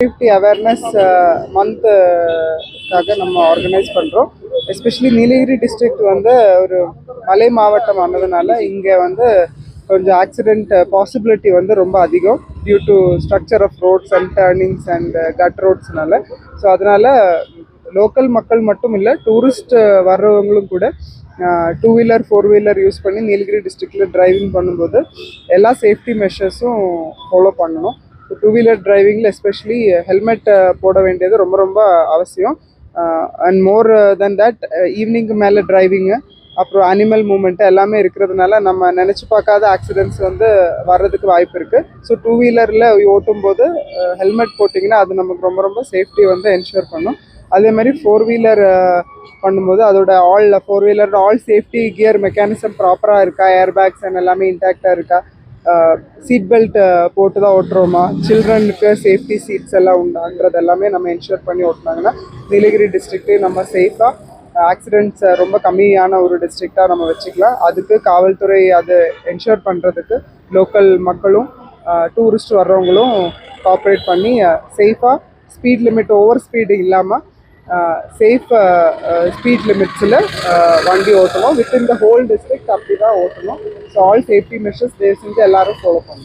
Safety awareness மந்த்துக்காக நம்ம organise பண்ணுறோம். Especially Nilgiri district வந்து ஒரு மலை மாவட்டம் ஆனதுனால இங்கே வந்து கொஞ்சம் ஆக்சிடெண்ட் பாசிபிலிட்டி வந்து ரொம்ப அதிகம் due to structure of roads and turnings and cut ரோட்ஸ்னால. ஸோ அதனால் லோக்கல் மக்கள் மட்டும் இல்லை, டூரிஸ்ட் வர்றவங்களும் கூட two wheeler four wheeler use பண்ணி நீலகிரி டிஸ்ட்ரிக்டில் டிரைவிங் பண்ணும்போது எல்லா சேஃப்டி மெஷர்ஸும் ஃபாலோ பண்ணணும். டூ வீலர் டிரைவிங்கில் எஸ்பெஷலி ஹெல்மெட் போட வேண்டியது ரொம்ப ரொம்ப அவசியம். அண்ட் மோர் தென் தட் ஈவினிங்க்கு மேலே டிரைவிங்கு, அப்புறம் அனிமல் மூமெண்ட்டு எல்லாமே இருக்கிறதுனால நம்ம நினச்சி பார்க்காத ஆக்சிடென்ட்ஸ் வந்து வர்றதுக்கு வாய்ப்பு இருக்குது. ஸோ டூ வீலரில் ஓட்டும்போது ஹெல்மெட் போட்டிங்கன்னா அது நமக்கு ரொம்ப ரொம்ப சேஃப்டி வந்து என்ஷூர் பண்ணும். அதே மாதிரி ஃபோர் வீலர் பண்ணும்போது அதோட four wheeler all safety gear mechanism ப்ராப்பராக இருக்கா, ஏர் பேக்ஸ் அண்ட் எல்லாமே இன்டாக்டாக இருக்கா, சீட் பெல்ட் போட்டு தான் ஓட்டுறோமா, சில்ட்ரனுக்கு சேஃப்டி சீட்ஸ் எல்லாம் உண்டான்றது எல்லாமே நம்ம என்ஷூர் பண்ணி ஓட்டினாங்கன்னா நீலகிரி டிஸ்ட்ரிக்டே நம்ம சேஃபாக ஆக்சிடென்ட்ஸ் ரொம்ப கம்மியான ஒரு டிஸ்ட்ரிக்டாக நம்ம வச்சுக்கலாம். அதுக்கு காவல்துறை அது என்ஷூர் பண்ணுறதுக்கு லோக்கல் மக்களும் டூரிஸ்ட் வர்றவங்களும் கோஆப்ரேட் பண்ணி சேஃபாக ஸ்பீட் லிமிட் ஓவர் ஸ்பீடு இல்லாமல் சேஃப் ஸ்பீட் லிமிட்ஸில் வண்டி ஓட்டணும். வித்தின் த ஹோல் டிஸ்ட்ரிக்ட் அப்படி தான் ஓட்டணும். ஸோ ஆல் சேஃப்டி மெஷர்ஸ் தயவு செஞ்சு எல்லாரும் ஃபாலோ பண்ணணும்.